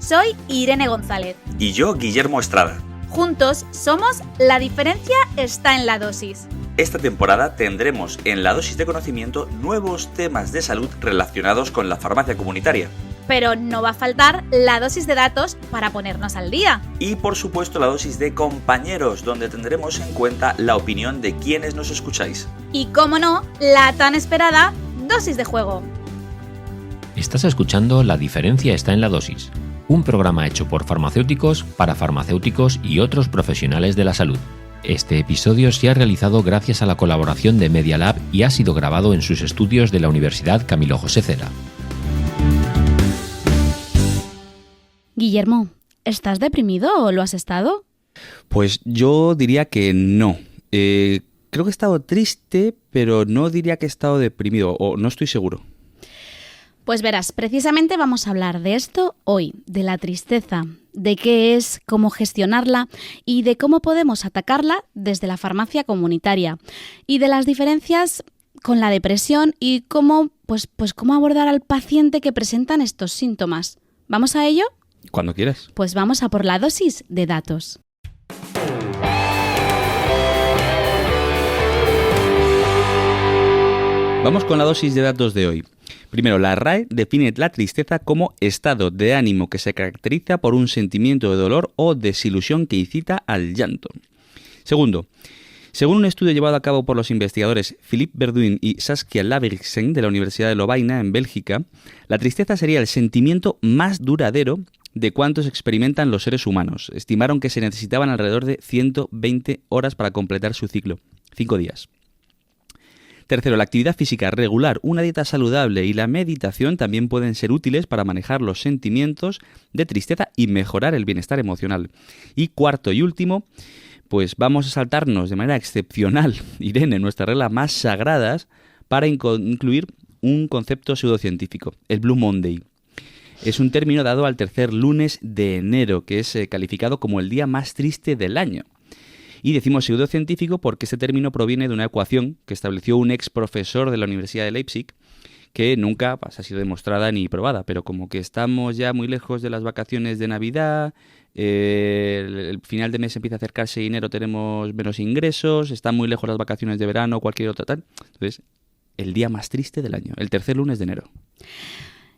Soy Irene González. Y yo, Guillermo Estrada. Juntos somos La diferencia está en la dosis. Esta temporada tendremos en La dosis de conocimiento nuevos temas de salud relacionados con la farmacia comunitaria. Pero no va a faltar la dosis de datos para ponernos al día. Y por supuesto la dosis de compañeros, donde tendremos en cuenta la opinión de quienes nos escucháis. Y cómo no, la tan esperada dosis de juego. Estás escuchando La diferencia está en la dosis, un programa hecho por farmacéuticos para farmacéuticos y otros profesionales de la salud. Este episodio se ha realizado gracias a la colaboración de Media Lab y ha sido grabado en sus estudios de la Universidad Camilo José Cela. Guillermo, ¿estás deprimido o lo has estado? Pues yo diría que no. Creo que he estado triste, pero no diría que he estado deprimido, o no estoy seguro. Pues verás, precisamente vamos a hablar de esto hoy, de la tristeza, de qué es, cómo gestionarla y de cómo podemos atacarla desde la farmacia comunitaria y de las diferencias con la depresión y cómo abordar al paciente que presentan estos síntomas. ¿Vamos a ello? Cuando quieras. Pues vamos a por la dosis de datos. Vamos con la dosis de datos de hoy. Primero, la RAE define la tristeza como estado de ánimo que se caracteriza por un sentimiento de dolor o desilusión que incita al llanto. Segundo, según un estudio llevado a cabo por los investigadores Philippe Verduin y Saskia Laversen de la Universidad de Lovaina en Bélgica, la tristeza sería el sentimiento más duradero de cuántos experimentan los seres humanos. Estimaron que se necesitaban alrededor de 120 horas para completar su ciclo, 5 días. Tercero, la actividad física regular, una dieta saludable y la meditación también pueden ser útiles para manejar los sentimientos de tristeza y mejorar el bienestar emocional. Y cuarto y último, pues vamos a saltarnos de manera excepcional, Irene, nuestras reglas más sagradas para incluir un concepto pseudocientífico, el Blue Monday. Es un término dado al tercer lunes de enero, que es calificado como el día más triste del año. Y decimos pseudocientífico porque este término proviene de una ecuación que estableció un ex profesor de la Universidad de Leipzig, que nunca ha sido demostrada ni probada, pero como que estamos ya muy lejos de las vacaciones de Navidad, el final de mes empieza a acercarse y enero tenemos menos ingresos, están muy lejos las vacaciones de verano, cualquier otra tal. Entonces, el día más triste del año, el tercer lunes de enero.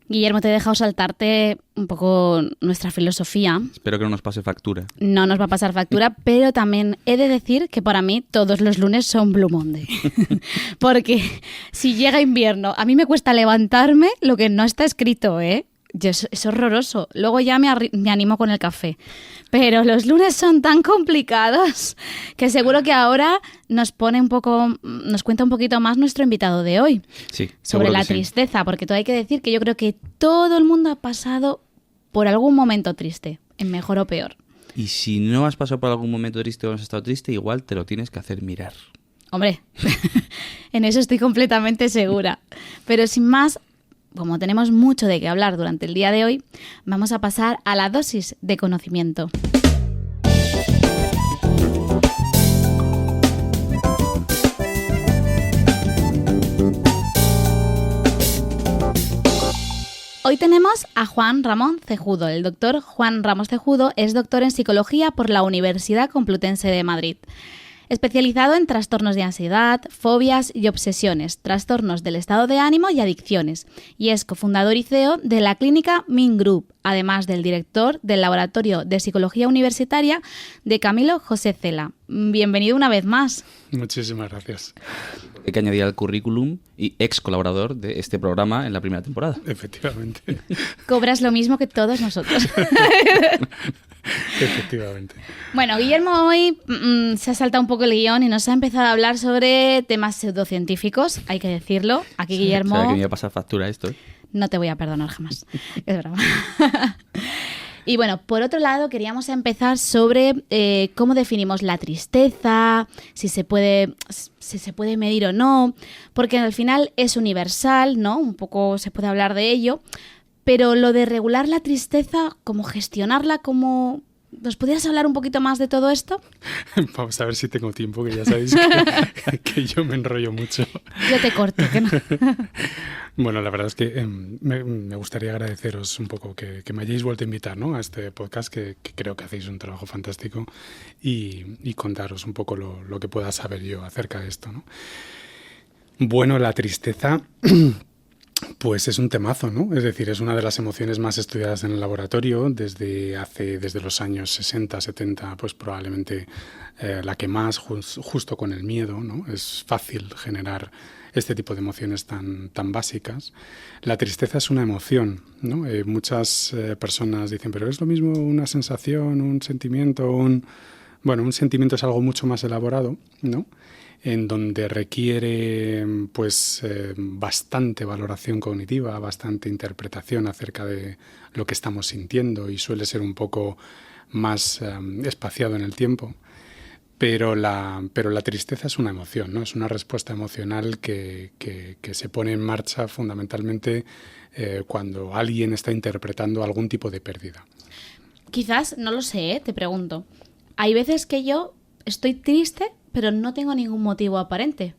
Guillermo, te he dejado saltarte un poco nuestra filosofía. Espero que no nos pase factura. No nos va a pasar factura, pero también he de decir que para mí todos los lunes son Blue Monday. Porque si llega invierno, a mí me cuesta levantarme lo que no está escrito, ¿eh? Es horroroso. Luego ya me animo con el café. Pero los lunes son tan complicados que seguro que ahora nos cuenta un poquito más nuestro invitado de hoy. Sí, sobre la tristeza, porque todo hay que decir que yo creo que todo el mundo ha pasado por algún momento triste, en mejor o peor. Y si no has pasado por algún momento triste o has estado triste, igual te lo tienes que hacer mirar. Hombre, en eso estoy completamente segura. Pero sin más, como tenemos mucho de qué hablar durante el día de hoy, vamos a pasar a la dosis de conocimiento. Hoy tenemos a Juan Ramón Cejudo. El doctor Juan Ramos Cejudo es doctor en psicología por la Universidad Complutense de Madrid. Especializado en trastornos de ansiedad, fobias y obsesiones, trastornos del estado de ánimo y adicciones, y es cofundador y CEO de la clínica Min Group, además del director del Laboratorio de Psicología Universitaria de Camilo José Cela. Bienvenido una vez más. Muchísimas gracias. Hay que añadir al currículum y ex colaborador de este programa en la primera temporada. Efectivamente. Cobras lo mismo que todos nosotros. Efectivamente. Bueno, Guillermo hoy se ha saltado un poco el guión y nos ha empezado a hablar sobre temas pseudocientíficos, hay que decirlo. Aquí Sí, Guillermo... ¿Sabes que me iba a pasar factura esto? No te voy a perdonar jamás. Es broma. Y bueno, por otro lado, queríamos empezar sobre cómo definimos la tristeza, si se puede medir o no, porque al final es universal, ¿no? Un poco se puede hablar de ello, pero lo de regular la tristeza, cómo gestionarla, cómo ¿Nos podrías hablar un poquito más de todo esto? Vamos a ver si tengo tiempo, que ya sabéis que yo me enrollo mucho. Yo te corto, que no. Bueno, la verdad es que me gustaría agradeceros un poco que me hayáis vuelto a invitar, ¿no?, a este podcast, que creo que hacéis un trabajo fantástico, y contaros un poco lo que pueda saber yo acerca de esto, ¿no? Bueno, la tristeza pues es un temazo, ¿no? Es decir, es una de las emociones más estudiadas en el laboratorio desde los años 60, 70, pues probablemente la que más, justo con el miedo, ¿no? Es fácil generar este tipo de emociones tan básicas. La tristeza es una emoción, ¿no? Muchas personas dicen, pero es lo mismo una sensación, un sentimiento, Bueno, un sentimiento es algo mucho más elaborado, ¿no?, en donde requiere pues bastante valoración cognitiva, bastante interpretación acerca de lo que estamos sintiendo, y suele ser un poco más espaciado en el tiempo. Pero la tristeza es una emoción, ¿no? Es una respuesta emocional que se pone en marcha fundamentalmente cuando alguien está interpretando algún tipo de pérdida. Quizás, no lo sé, te pregunto. Hay veces que yo estoy triste, pero no tengo ningún motivo aparente.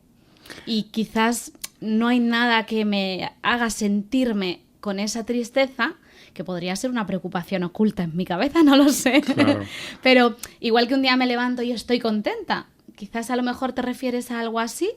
Y quizás no hay nada que me haga sentirme con esa tristeza, que podría ser una preocupación oculta en mi cabeza, no lo sé. Claro. Pero igual que un día me levanto y estoy contenta, quizás a lo mejor te refieres a algo así.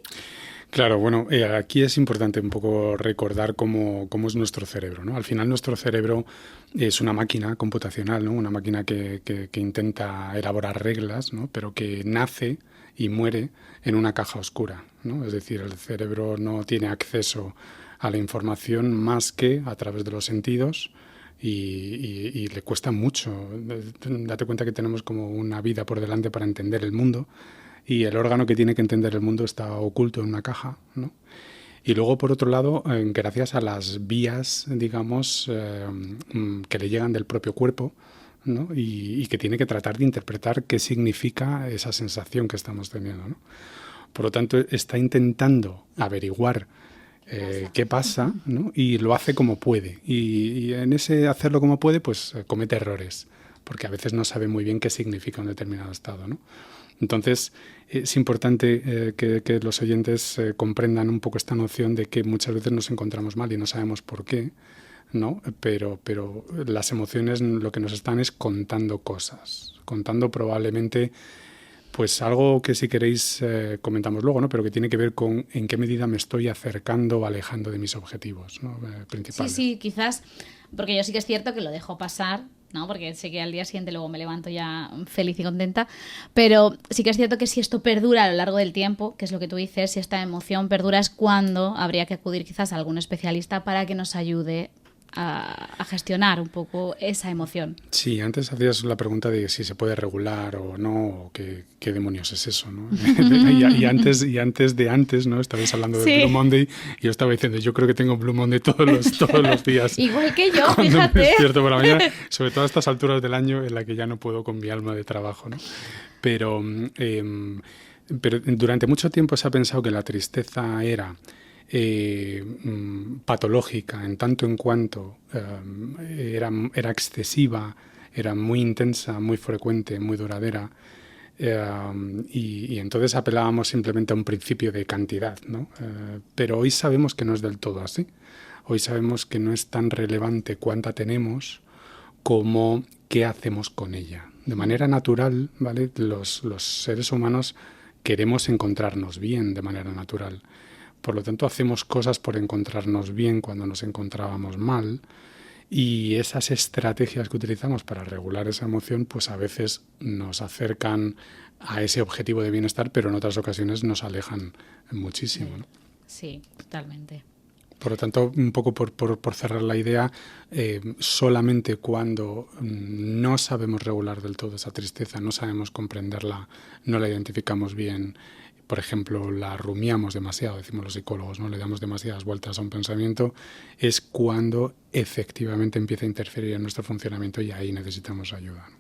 Claro, bueno, aquí es importante un poco recordar cómo es nuestro cerebro, ¿no? Al final nuestro cerebro es una máquina computacional, ¿no? Una máquina que intenta elaborar reglas, ¿no?, pero que nace y muere en una caja oscura, ¿no? Es decir, el cerebro no tiene acceso a la información más que a través de los sentidos, y le cuesta mucho. Date cuenta que tenemos como una vida por delante para entender el mundo, y el órgano que tiene que entender el mundo está oculto en una caja, ¿no? Y luego, por otro lado, gracias a las vías, digamos, que le llegan del propio cuerpo, ¿no?, y que tiene que tratar de interpretar qué significa esa sensación que estamos teniendo, ¿no? Por lo tanto, está intentando averiguar qué pasa, ¿no?, y lo hace como puede. Y en ese hacerlo como puede, pues comete errores, porque a veces no sabe muy bien qué significa un determinado estado, ¿no? Entonces, es importante que los oyentes comprendan un poco esta noción de que muchas veces nos encontramos mal y no sabemos por qué, ¿no? Pero las emociones lo que nos están es contando cosas, contando probablemente pues algo que, si queréis, comentamos luego, ¿no?, pero que tiene que ver con en qué medida me estoy acercando o alejando de mis objetivos, ¿no?, principales. Sí, quizás, porque yo sí que es cierto que lo dejo pasar, ¿no?, porque sé que al día siguiente luego me levanto ya feliz y contenta, pero sí que es cierto que si esto perdura a lo largo del tiempo, que es lo que tú dices, si esta emoción perdura, es cuando habría que acudir quizás a algún especialista para que nos ayude a gestionar un poco esa emoción. Sí, antes hacías la pregunta de si se puede regular o no, o qué demonios es eso, ¿no? y antes, ¿no?, estabais hablando de Blue Monday, y yo estaba diciendo, yo creo que tengo Blue Monday todos los días. Igual que yo, cuando fíjate. Me despierto por la mañana, sobre todo a estas alturas del año en la que ya no puedo con mi alma de trabajo, ¿no? Pero durante mucho tiempo se ha pensado que la tristeza era patológica, en tanto en cuanto era excesiva, era muy intensa, muy frecuente, muy duradera, y entonces apelábamos simplemente a un principio de cantidad, ¿no? Pero hoy sabemos que no es del todo así. Hoy sabemos que no es tan relevante cuánta tenemos como qué hacemos con ella. De manera natural, ¿vale?, los seres humanos queremos encontrarnos bien de manera natural. Por lo tanto, hacemos cosas por encontrarnos bien cuando nos encontrábamos mal, y esas estrategias que utilizamos para regular esa emoción, pues a veces nos acercan a ese objetivo de bienestar, pero en otras ocasiones nos alejan muchísimo, ¿no? Sí, totalmente. Por lo tanto, un poco por cerrar la idea, solamente cuando no sabemos regular del todo esa tristeza, no sabemos comprenderla, no la identificamos bien, por ejemplo, la rumiamos demasiado, decimos los psicólogos, ¿no?, le damos demasiadas vueltas a un pensamiento, es cuando efectivamente empieza a interferir en nuestro funcionamiento, y ahí necesitamos ayuda, ¿no?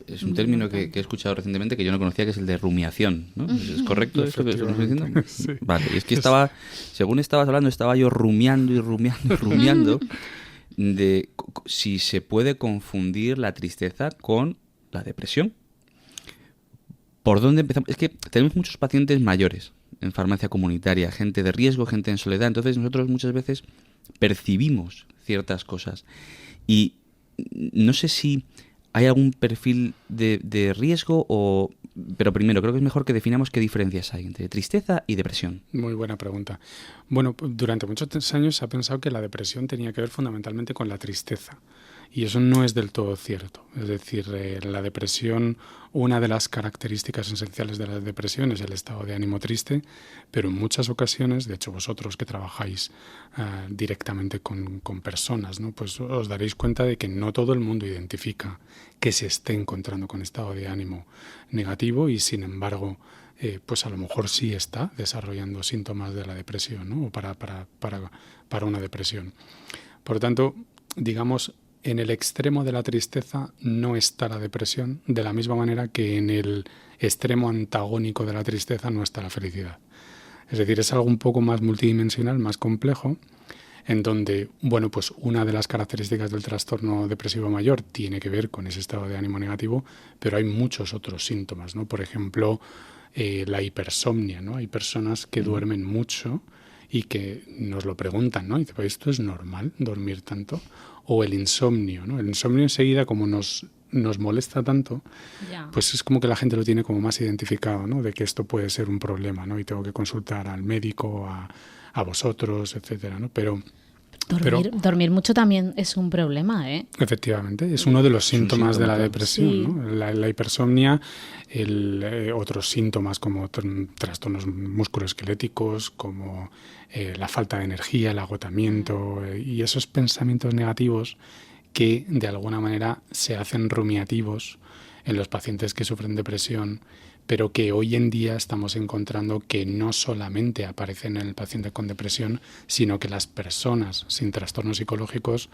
Es un término que he escuchado recientemente que yo no conocía, que es el de rumiación, ¿no? ¿Es correcto eso que estamos diciendo? Sí. Vale, y es que según estabas hablando, estaba yo rumiando de si se puede confundir la tristeza con la depresión. ¿Por dónde empezamos? Es que tenemos muchos pacientes mayores en farmacia comunitaria, gente de riesgo, gente en soledad. Entonces nosotros muchas veces percibimos ciertas cosas. Y no sé si hay algún perfil de riesgo o... Pero primero, creo que es mejor que definamos qué diferencias hay entre tristeza y depresión. Muy buena pregunta. Bueno, durante muchos años se ha pensado que la depresión tenía que ver fundamentalmente con la tristeza. Y eso no es del todo cierto. Es decir, la depresión, una de las características esenciales de la depresión es el estado de ánimo triste, pero en muchas ocasiones, de hecho vosotros que trabajáis directamente con personas, ¿no? Pues os daréis cuenta de que no todo el mundo identifica que se esté encontrando con estado de ánimo negativo y sin embargo pues a lo mejor sí está desarrollando síntomas de la depresión, ¿no? O para una depresión. Por lo tanto, digamos, en el extremo de la tristeza no está la depresión, de la misma manera que en el extremo antagónico de la tristeza no está la felicidad. Es decir, es algo un poco más multidimensional, más complejo, en donde, bueno, pues una de las características del trastorno depresivo mayor tiene que ver con ese estado de ánimo negativo, pero hay muchos otros síntomas, ¿no? Por ejemplo, la hipersomnia, ¿no? Hay personas que duermen mucho y que nos lo preguntan, ¿no? Y dicen, ¿esto es normal, dormir tanto? O el insomnio, ¿no? El insomnio enseguida, como nos molesta tanto, pues es como que la gente lo tiene como más identificado, ¿no? De que esto puede ser un problema, ¿no? Y tengo que consultar al médico, a vosotros, etcétera, ¿no? Pero dormir mucho también es un problema, ¿eh? Efectivamente, es uno de los síntomas de la depresión, sí. ¿no? La hipersomnia, otros síntomas como trastornos musculoesqueléticos, como la falta de energía, el agotamiento y esos pensamientos negativos que de alguna manera se hacen rumiativos en los pacientes que sufren depresión, pero que hoy en día estamos encontrando que no solamente aparecen en el paciente con depresión, sino que las personas sin trastornos psicológicos,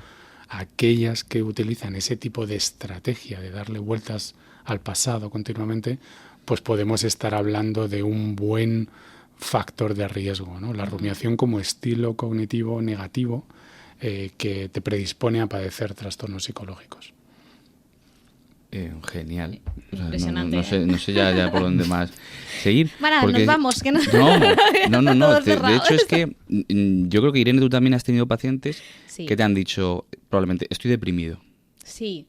aquellas que utilizan ese tipo de estrategia de darle vueltas al pasado continuamente, pues podemos estar hablando de un buen factor de riesgo, ¿no? La rumiación como estilo cognitivo negativo que te predispone a padecer trastornos psicológicos. Genial. O sea, impresionante. no sé ya por dónde más seguir. Bueno, porque... nos vamos. Que no. No. De hecho, es que yo creo que, Irene, tú también has tenido pacientes Sí. que te han dicho, probablemente, estoy deprimido. Sí,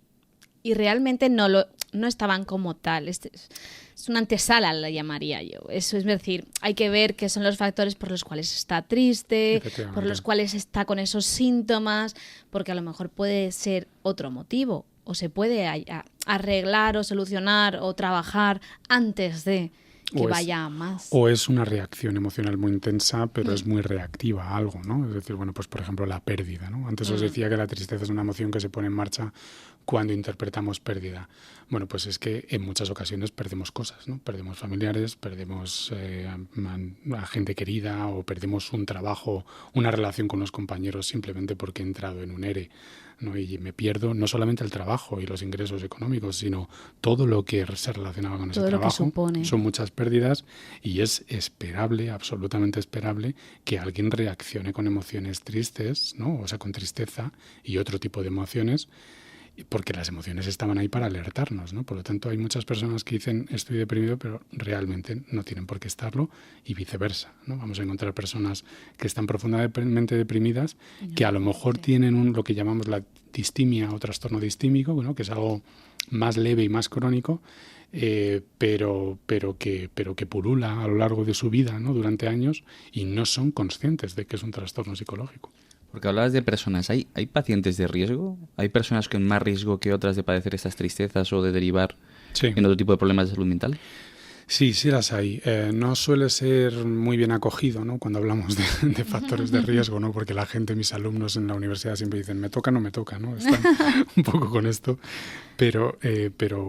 y realmente no estaban como tal. Es una antesala, la llamaría yo. Eso es decir, hay que ver qué son los factores por los cuales está triste, por los cuales está con esos síntomas, porque a lo mejor puede ser otro motivo, o se puede arreglar o solucionar o trabajar antes de que vaya más. O es una reacción emocional muy intensa, pero es muy reactiva a algo, ¿no? Es decir, bueno, pues por ejemplo la pérdida, ¿no? Antes os decía que la tristeza es una emoción que se pone en marcha cuando interpretamos pérdida. Bueno, pues es que en muchas ocasiones perdemos cosas, ¿no? Perdemos familiares, perdemos a gente querida o perdemos un trabajo, una relación con los compañeros simplemente porque he entrado en un ERE, ¿no? Y me pierdo no solamente el trabajo y los ingresos económicos, sino todo lo que se relacionaba con ese trabajo. Son muchas pérdidas y es esperable, absolutamente esperable, que alguien reaccione con emociones tristes, ¿no? O sea, con tristeza y otro tipo de emociones, porque las emociones estaban ahí para alertarnos, ¿no? Por lo tanto, hay muchas personas que dicen estoy deprimido, pero realmente no tienen por qué estarlo y viceversa, ¿no? Vamos a encontrar personas que están profundamente deprimidas, que a lo mejor tienen lo que llamamos la distimia o trastorno distímico, ¿no? Que es algo más leve y más crónico, pero que pulula a lo largo de su vida, ¿no? Durante años, y no son conscientes de que es un trastorno psicológico. Porque hablabas de personas, ¿hay pacientes de riesgo? ¿Hay personas con más riesgo que otras de padecer estas tristezas o de derivar en otro tipo de problemas de salud mental? Sí, sí las hay. No suele ser muy bien acogido, ¿no? Cuando hablamos de factores de riesgo, ¿no? Porque la gente, mis alumnos en la universidad siempre dicen, me toca, no me toca, ¿no? Están un poco con esto. Pero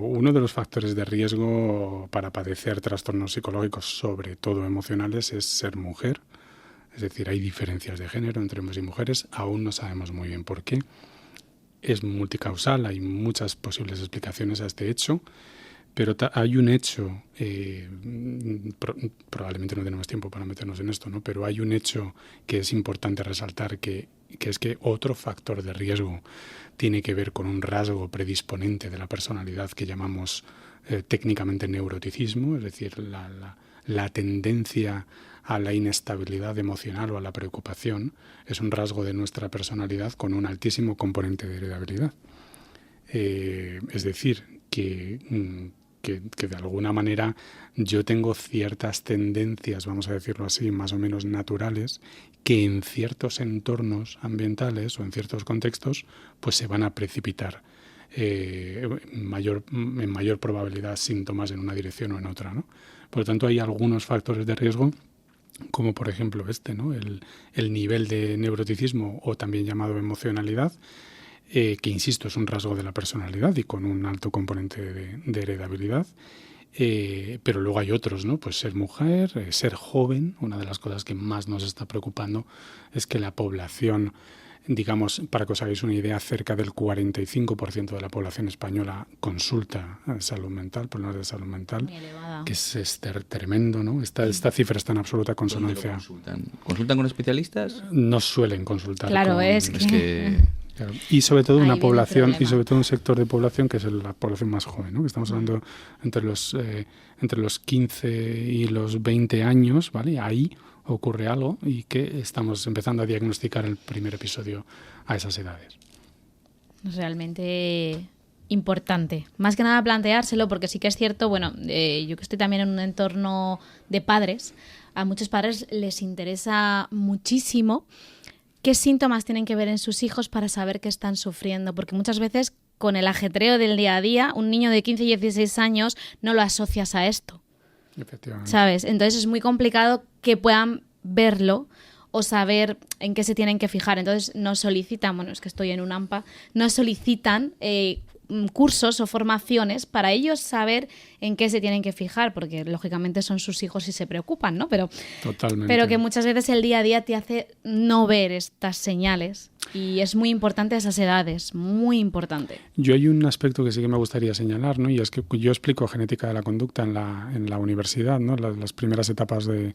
uno de los factores de riesgo para padecer trastornos psicológicos, sobre todo emocionales, es ser mujer. Es decir, hay diferencias de género entre hombres y mujeres, aún no sabemos muy bien por qué. Es multicausal, hay muchas posibles explicaciones a este hecho, Pero hay un hecho, probablemente no tenemos tiempo para meternos en esto, ¿no? Pero hay un hecho que es importante resaltar, que es que otro factor de riesgo tiene que ver con un rasgo predisponente de la personalidad que llamamos técnicamente neuroticismo, es decir, la tendencia a la inestabilidad emocional o a la preocupación es un rasgo de nuestra personalidad con un altísimo componente de heredabilidad. Es decir, que de alguna manera yo tengo ciertas tendencias, vamos a decirlo así, más o menos naturales, que en ciertos entornos ambientales o en ciertos contextos pues se van a precipitar en mayor probabilidad síntomas en una dirección o en otra, ¿no? Por lo tanto, hay algunos factores de riesgo, como por ejemplo ¿no? El nivel de neuroticismo, o también llamado emocionalidad, que insisto, es un rasgo de la personalidad y con un alto componente de heredabilidad. Pero luego hay otros, ¿no? Pues ser mujer, ser joven. Una de las cosas que más nos está preocupando es que la población, digamos, para que os hagáis una idea, cerca del 45% de la población española consulta salud mental, problemas de salud mental, que es tremendo, ¿no? Esta cifra está en absoluta consonancia. ¿Consultan con especialistas? No suelen consultar. Claro, es que... Claro. Y sobre todo una población, y sobre todo un sector de población que es la población más joven, ¿no? Que estamos hablando entre los 15 y los 20 años, ¿vale? Ahí ocurre algo y que estamos empezando a diagnosticar el primer episodio a esas edades. Realmente importante. Más que nada planteárselo, porque sí que es cierto, bueno, yo que estoy también en un entorno de padres, a muchos padres les interesa muchísimo qué síntomas tienen que ver en sus hijos para saber que están sufriendo, porque muchas veces con el ajetreo del día a día, un niño de 15 y 16 años no lo asocias a esto. Efectivamente. ¿Sabes? Entonces es muy complicado que puedan verlo o saber en qué se tienen que fijar. Entonces nos solicitan, bueno, es que estoy en un AMPA, nos solicitan cursos o formaciones para ellos saber en qué se tienen que fijar, porque lógicamente son sus hijos y se preocupan, ¿no? Totalmente. Pero que muchas veces el día a día te hace no ver estas señales, y es muy importante a esas edades, muy importante. Yo hay un aspecto que sí que me gustaría señalar, ¿no? Y es que yo explico genética de la conducta en la universidad, ¿no? Las primeras etapas de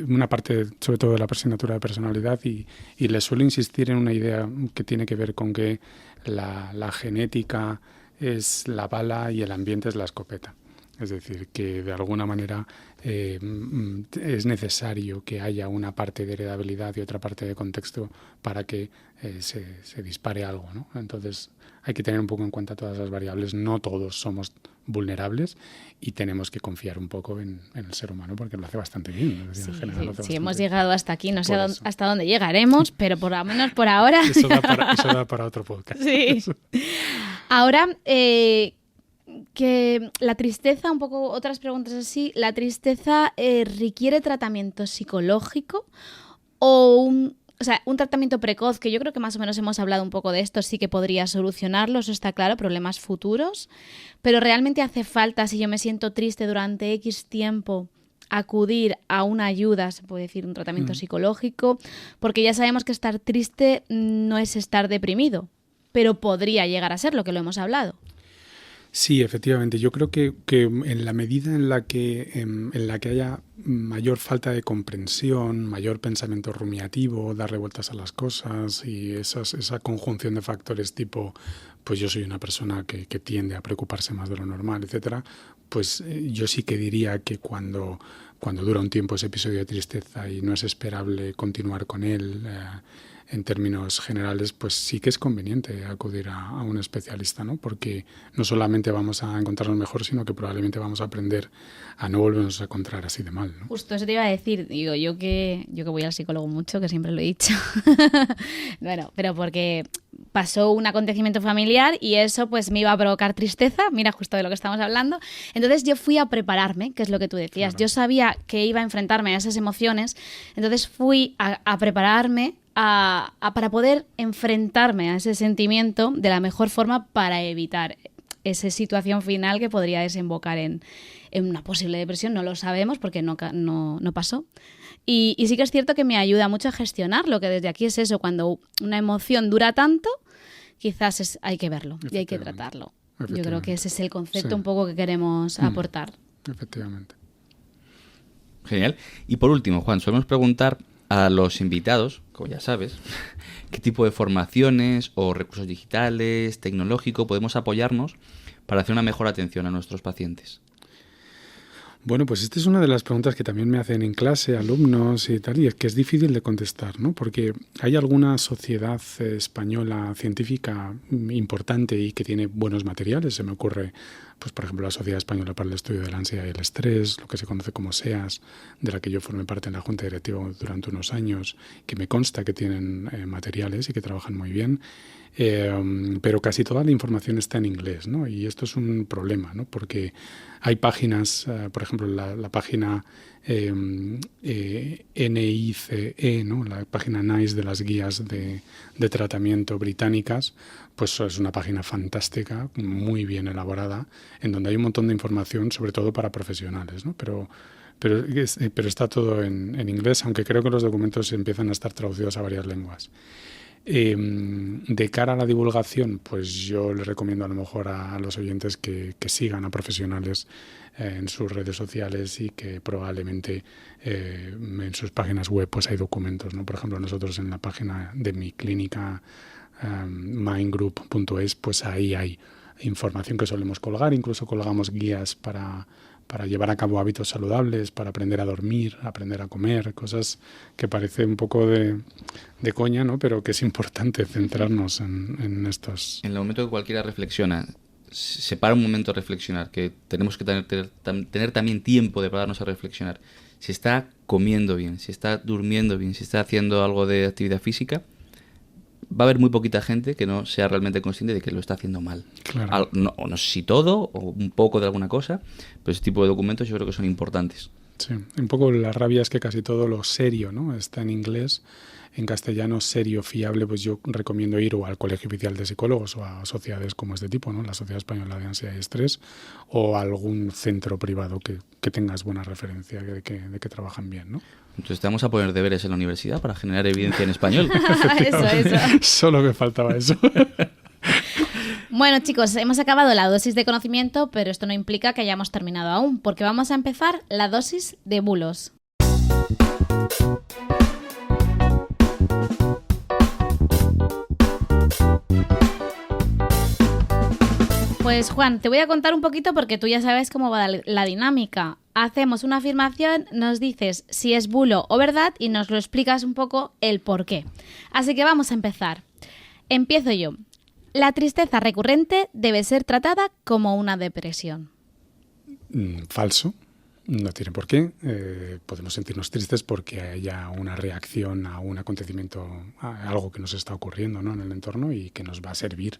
una parte, sobre todo de la asignatura de personalidad, y les suelo insistir en una idea que tiene que ver con que la genética es la bala y el ambiente es la escopeta. Es decir, que de alguna manera es necesario que haya una parte de heredabilidad y otra parte de contexto para que se dispare algo, ¿no? Entonces hay que tener un poco en cuenta todas las variables. No todos somos vulnerables y tenemos que confiar un poco en el ser humano, porque lo hace bastante bien. Sí, hemos llegado hasta aquí, no sé hasta dónde llegaremos, pero por lo menos por ahora... Eso da para otro podcast. Sí. Ahora... que la tristeza, un poco otras preguntas así, ¿la tristeza requiere tratamiento psicológico o un tratamiento precoz, que yo creo que más o menos hemos hablado un poco de esto, sí que podría solucionarlo, eso está claro, problemas futuros, pero realmente hace falta, si yo me siento triste durante X tiempo, acudir a una ayuda, se puede decir un tratamiento psicológico, porque ya sabemos que estar triste no es estar deprimido, pero podría llegar a ser, lo que lo hemos hablado. Sí, efectivamente. Yo creo que en la medida en la que haya mayor falta de comprensión, mayor pensamiento rumiativo, darle vueltas a las cosas y esa conjunción de factores tipo, pues yo soy una persona que tiende a preocuparse más de lo normal, etcétera, pues yo sí que diría que cuando dura un tiempo ese episodio de tristeza y no es esperable continuar con él, en términos generales, pues sí que es conveniente acudir a un especialista, ¿no? Porque no solamente vamos a encontrarnos mejor, sino que probablemente vamos a aprender a no volvernos a encontrar así de mal, ¿no? Justo eso te iba a decir, digo, yo que voy al psicólogo mucho, que siempre lo he dicho. Bueno, pero porque pasó un acontecimiento familiar y eso pues me iba a provocar tristeza, mira, justo de lo que estamos hablando. Entonces yo fui a prepararme, que es lo que tú decías. Claro. Yo sabía que iba a enfrentarme a esas emociones, entonces fui a prepararme para poder enfrentarme a ese sentimiento de la mejor forma para evitar esa situación final que podría desembocar en una posible depresión. No lo sabemos porque no pasó. Y sí que es cierto que me ayuda mucho a gestionarlo, que desde aquí es eso, cuando una emoción dura tanto, quizás hay que verlo y hay que tratarlo. Yo creo que ese es el concepto Sí. un poco que queremos aportar. Efectivamente. Genial. Y por último, Juan, solemos preguntar a los invitados, como ya sabes, qué tipo de formaciones o recursos digitales, tecnológico, podemos apoyarnos para hacer una mejor atención a nuestros pacientes. Bueno, pues esta es una de las preguntas que también me hacen en clase alumnos y tal, y es que es difícil de contestar, ¿no? Porque hay alguna sociedad española científica importante y que tiene buenos materiales. Se me ocurre, pues por ejemplo, la Sociedad Española para el Estudio de la Ansiedad y el Estrés, lo que se conoce como SEAS, de la que yo formé parte en la Junta Directiva durante unos años, que me consta que tienen materiales y que trabajan muy bien. Pero casi toda la información está en inglés, ¿no? Y esto es un problema, ¿no? Porque hay páginas, por ejemplo, la página NICE, ¿no? La página NICE de las guías de tratamiento británicas, pues es una página fantástica, muy bien elaborada, en donde hay un montón de información, sobre todo para profesionales, ¿no? Pero está todo en inglés, aunque creo que los documentos empiezan a estar traducidos a varias lenguas. De cara a la divulgación, pues yo les recomiendo a lo mejor a los oyentes que sigan a profesionales en sus redes sociales y que probablemente en sus páginas web pues hay documentos, ¿no? Por ejemplo, nosotros en la página de mi clínica mindgroup.es, pues ahí hay información que solemos colgar, incluso colgamos guías para llevar a cabo hábitos saludables, para aprender a dormir, aprender a comer, cosas que parece un poco de coña, ¿no? Pero que es importante centrarnos en estos. En el momento que cualquiera reflexiona, se para un momento a reflexionar, que tenemos que tener también tiempo de pararnos a reflexionar. Si está comiendo bien, si está durmiendo bien, si está haciendo algo de actividad física, va a haber muy poquita gente que no sea realmente consciente de que lo está haciendo mal. Claro. No sé si todo, o un poco de alguna cosa, pero ese tipo de documentos yo creo que son importantes. Sí, un poco la rabia es que casi todo lo serio, ¿no? Está en inglés. En castellano, serio, fiable, pues yo recomiendo ir o al Colegio Oficial de Psicólogos o a sociedades como este tipo, ¿no? La Sociedad Española de Ansiedad y Estrés, o a algún centro privado que tengas buena referencia de que trabajan bien, ¿no? Entonces te vamos a poner deberes en la universidad para generar evidencia en español. Eso. Solo me faltaba eso. Bueno, chicos, hemos acabado la dosis de conocimiento, pero esto no implica que hayamos terminado aún, porque vamos a empezar la dosis de bulos. Pues Juan, te voy a contar un poquito porque tú ya sabes cómo va la dinámica. Hacemos una afirmación, nos dices si es bulo o verdad y nos lo explicas un poco el por qué. Así que vamos a empezar. Empiezo yo. La tristeza recurrente debe ser tratada como una depresión. Falso. No tiene por qué. Podemos sentirnos tristes porque haya una reacción a un acontecimiento, a algo que nos está ocurriendo, ¿no? En el entorno y que nos va a servir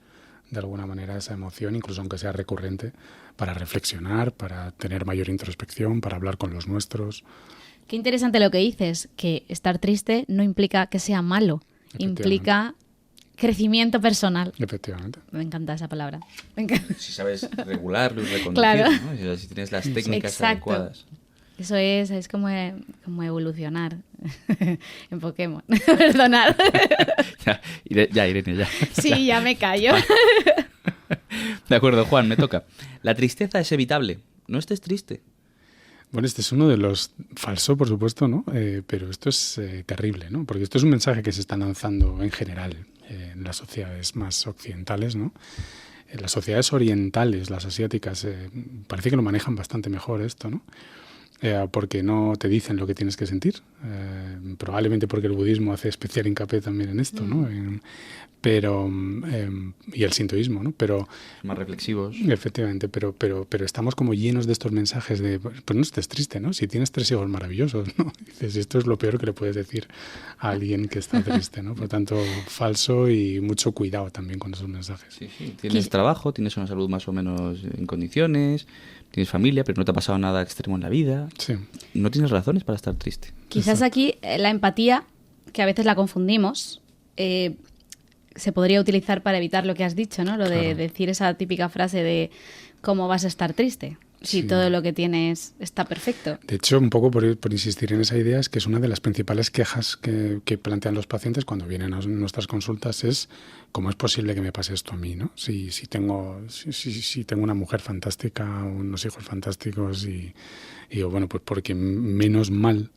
de alguna manera esa emoción, incluso aunque sea recurrente, para reflexionar, para tener mayor introspección, para hablar con los nuestros. Qué interesante lo que dices, que estar triste no implica que sea malo, implica crecimiento personal. Efectivamente. Me encanta esa palabra. Me encanta. Si sabes regularlo y reconducir, Claro. ¿no? Si tienes las técnicas Exacto. adecuadas. Eso es como evolucionar en Pokémon. Perdonad. Ya, Irene, ya. Sí, ya me callo. De acuerdo, Juan, me toca. La tristeza es evitable. No estés triste. Bueno, este es uno de los... Falso, por supuesto, ¿no? Pero esto es terrible, ¿no? Porque esto es un mensaje que se está lanzando en general en las sociedades más occidentales, ¿no? En las sociedades orientales, las asiáticas, parece que lo manejan bastante mejor esto, ¿no? Porque no te dicen lo que tienes que sentir. Probablemente porque el budismo hace especial hincapié también en esto, ¿no? Y el sintoísmo, ¿no? Pero Más reflexivos. efectivamente, pero estamos como llenos de estos mensajes de, pues no estés triste, ¿no? Si tienes 3 hijos maravillosos, ¿no? Dices, esto es lo peor que le puedes decir a alguien que está triste, ¿no? Por tanto, falso y mucho cuidado también con esos mensajes. Sí. Tienes trabajo, tienes una salud más o menos en condiciones, tienes familia, pero no te ha pasado nada extremo en la vida. Sí. No tienes razones para estar triste. Quizás aquí la empatía, que a veces la confundimos, se podría utilizar para evitar lo que has dicho, ¿no? Lo de Claro. decir esa típica frase de ¿cómo vas a estar triste? si Sí. todo lo que tienes está perfecto. De hecho, un poco por insistir en esa idea, es que es una de las principales quejas que plantean los pacientes cuando vienen a nuestras consultas, es cómo es posible que me pase esto a mí, ¿no? Si tengo una mujer fantástica, unos hijos fantásticos y digo, bueno, pues porque menos mal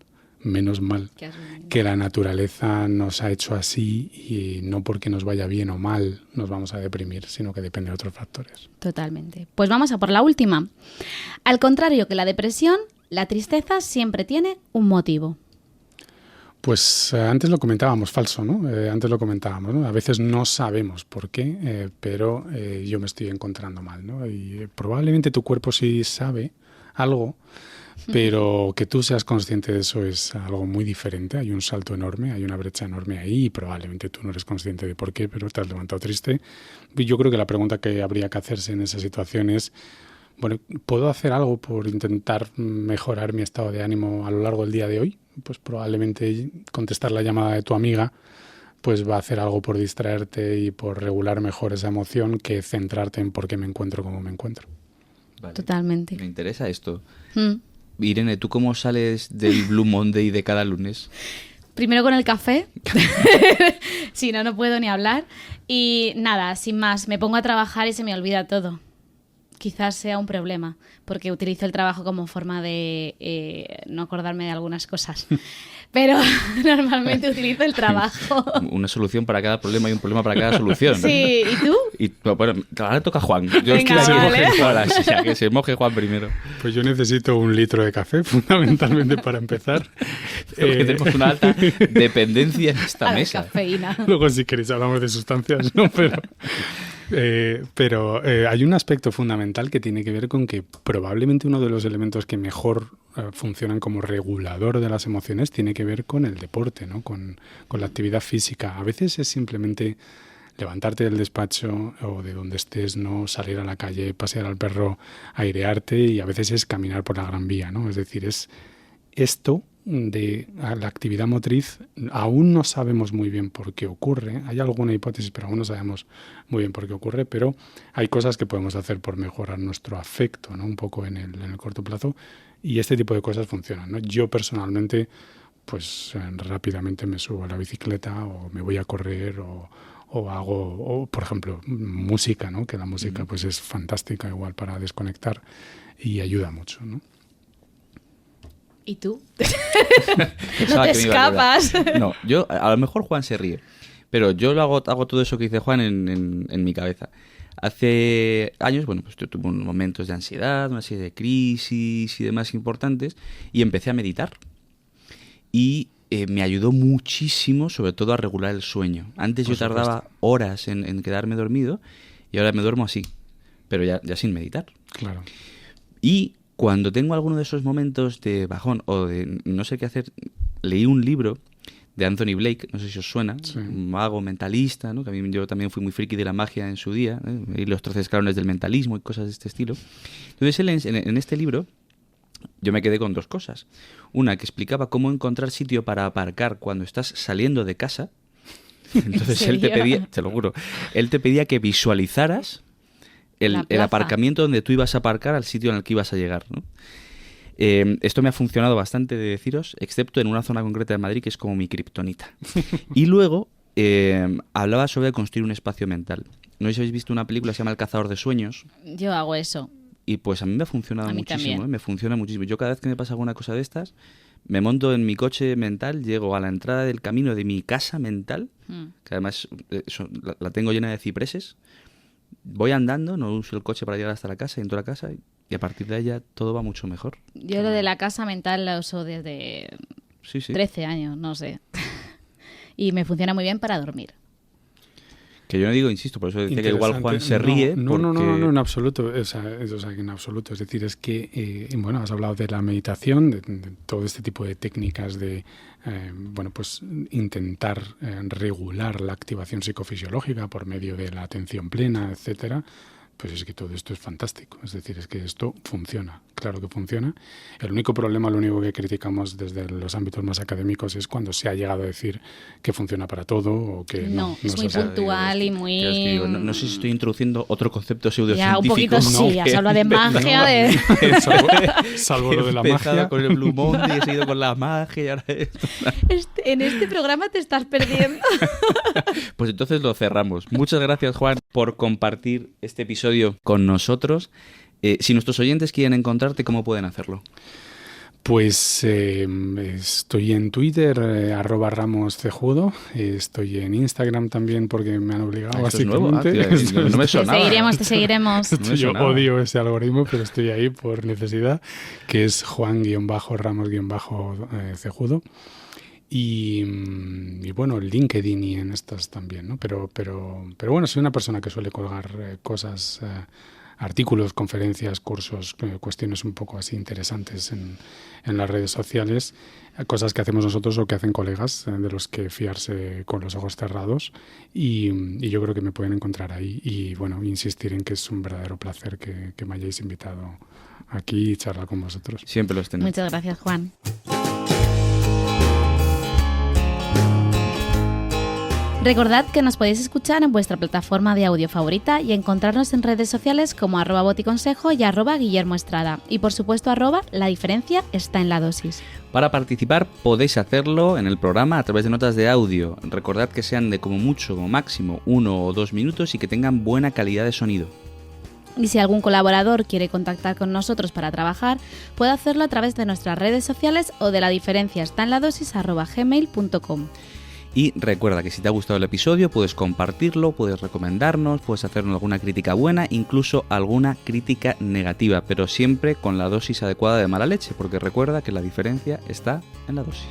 que la naturaleza nos ha hecho así, y no porque nos vaya bien o mal nos vamos a deprimir, sino que depende de otros factores. Totalmente. Pues vamos a por la última. Al contrario que la depresión, la tristeza siempre tiene un motivo. Pues antes lo comentábamos, falso, ¿no? Antes lo comentábamos, ¿no? A veces no sabemos por qué, pero yo me estoy encontrando mal, ¿no? Y probablemente tu cuerpo sí sabe algo, pero que tú seas consciente de eso es algo muy diferente. Hay un salto enorme, hay una brecha enorme ahí, y probablemente tú no eres consciente de por qué, pero te has levantado triste. Y yo creo que la pregunta que habría que hacerse en esa situación es, bueno, ¿puedo hacer algo por intentar mejorar mi estado de ánimo a lo largo del día de hoy? Pues probablemente contestar la llamada de tu amiga pues va a hacer algo por distraerte y por regular mejor esa emoción, que centrarte en por qué me encuentro como me encuentro. Vale. Totalmente. Me interesa esto. Mm. Irene, ¿tú cómo sales del Blue Monday de cada lunes? Primero con el café, si no, no puedo ni hablar. Y nada, sin más, me pongo a trabajar y se me olvida todo. Quizás sea un problema, porque utilizo el trabajo como forma de no acordarme de algunas cosas. Pero normalmente utilizo el trabajo. Una solución para cada problema y un problema para cada solución. Sí, ¿y tú? Y bueno, ahora toca Juan. Yo Venga, estoy aquí vale. ahora, o sea, que se moje Juan primero. Pues yo necesito 1 litro de café, fundamentalmente, para empezar. Porque tenemos una alta dependencia en esta A la mesa. cafeína. Luego, si queréis, hablamos de sustancias, ¿no? Pero hay un aspecto fundamental que tiene que ver con que probablemente uno de los elementos que mejor funcionan como regulador de las emociones tiene que ver con el deporte, ¿no? Con la actividad física. A veces es simplemente levantarte del despacho o de donde estés, ¿no? Salir a la calle, pasear al perro, airearte, y a veces es caminar por la Gran Vía, ¿no? Es decir, es esto de la actividad motriz. Aún no sabemos muy bien por qué ocurre. Hay alguna hipótesis, pero aún no sabemos muy bien por qué ocurre, pero hay cosas que podemos hacer por mejorar nuestro afecto, ¿no? Un poco en el corto plazo, y este tipo de cosas funcionan, ¿no? Yo personalmente, pues rápidamente me subo a la bicicleta, o me voy a correr, o hago, por ejemplo, música, ¿no? Que la música pues es fantástica igual para desconectar y ayuda mucho, ¿no? ¿Y tú? No Pensaba te que me iba a ayudar. escapas. No, yo, a lo mejor Juan se ríe, pero yo hago todo eso que dice Juan en mi cabeza. Hace años, bueno, pues yo tuve unos momentos de ansiedad, una serie de crisis y demás importantes, y empecé a meditar. Y me ayudó muchísimo, sobre todo a regular el sueño. Antes yo tardaba horas en quedarme dormido, y ahora me duermo así, pero ya sin meditar. Claro. Y cuando tengo alguno de esos momentos de bajón o de no sé qué hacer, leí un libro de Anthony Blake, no sé si os suena, Sí. un mago mentalista, ¿no? Yo también fui muy friki de la magia en su día, y los 13 escalones del mentalismo y cosas de este estilo. Entonces él en este libro yo me quedé con 2 cosas. Una, que explicaba cómo encontrar sitio para aparcar cuando estás saliendo de casa. Entonces él te serio? pedía, te lo juro, él te pedía que visualizaras La el plaza. aparcamiento donde tú ibas a aparcar al sitio en el que ibas a llegar, ¿no? Esto me ha funcionado bastante, de deciros, excepto en una zona concreta de Madrid que es como mi kriptonita. Y luego hablaba sobre construir un espacio mental. No sé si habéis visto una película que se llama El cazador de sueños, Yo hago eso. y pues a mí me ha funcionado A mí muchísimo, también. me funciona muchísimo. Yo cada vez que me pasa alguna cosa de estas, me monto en mi coche mental, llego a la entrada del camino de mi casa mental, que además la tengo llena de cipreses. Voy andando, no uso el coche para llegar hasta la casa, entro a la casa y a partir de ahí ya todo va mucho mejor. Yo lo de la casa mental la uso desde Sí, sí. 13 años, no sé. Y me funciona muy bien para dormir. Que yo no digo, insisto, por eso decía que igual Juan se ríe. No, no, porque... no, en absoluto. O sea, en absoluto. Es decir, es que, bueno, has hablado de la meditación, de todo este tipo de técnicas de, bueno, pues intentar regular la activación psicofisiológica por medio de la atención plena, etcétera. pues es que todo esto es fantástico. Es decir, es que esto funciona, claro que funciona. El único problema, lo único que criticamos desde los ámbitos más académicos es cuando se ha llegado a decir que funciona para todo o que no es muy así. puntual y muy... No sé si estoy introduciendo otro concepto pseudocientífico. Ya, un poquito sí, has hablado de magia, salvo lo de la magia. Con el Blue Monday, he seguido con la magia y ahora esto. En este programa te estás perdiendo. Pues entonces lo cerramos. Muchas gracias, Juan, por compartir este episodio con nosotros. Si nuestros oyentes quieren encontrarte, ¿cómo pueden hacerlo? Pues estoy en Twitter, @RamosCejudo. Estoy en Instagram también porque me han obligado. ¿Esto es nuevo? No me sonaba. Te seguiremos. Yo odio ese algoritmo, pero estoy ahí por necesidad, que es Juan-Ramos-Cejudo. Y bueno, LinkedIn y en estas también, ¿no? Pero bueno, soy una persona que suele colgar cosas, artículos, conferencias, cursos, cuestiones un poco así interesantes en las redes sociales, cosas que hacemos nosotros o que hacen colegas, de los que fiarse con los ojos cerrados, y yo creo que me pueden encontrar ahí. Y bueno, insistir en que es un verdadero placer que me hayáis invitado aquí y charlar con vosotros. Siempre lo tenéis. Muchas gracias, Juan. Recordad que nos podéis escuchar en vuestra plataforma de audio favorita y encontrarnos en redes sociales como @boticonsejo y @Guillermo Estrada. Y por supuesto @La diferencia está en la dosis. Para participar podéis hacerlo en el programa a través de notas de audio. Recordad que sean de como mucho, como máximo 1 o 2 minutos y que tengan buena calidad de sonido. Y si algún colaborador quiere contactar con nosotros para trabajar, puede hacerlo a través de nuestras redes sociales o de la diferencia está en la dosis @gmail.com. Y recuerda que si te ha gustado el episodio puedes compartirlo, puedes recomendarnos, puedes hacernos alguna crítica buena, incluso alguna crítica negativa, pero siempre con la dosis adecuada de mala leche, porque recuerda que la diferencia está en la dosis.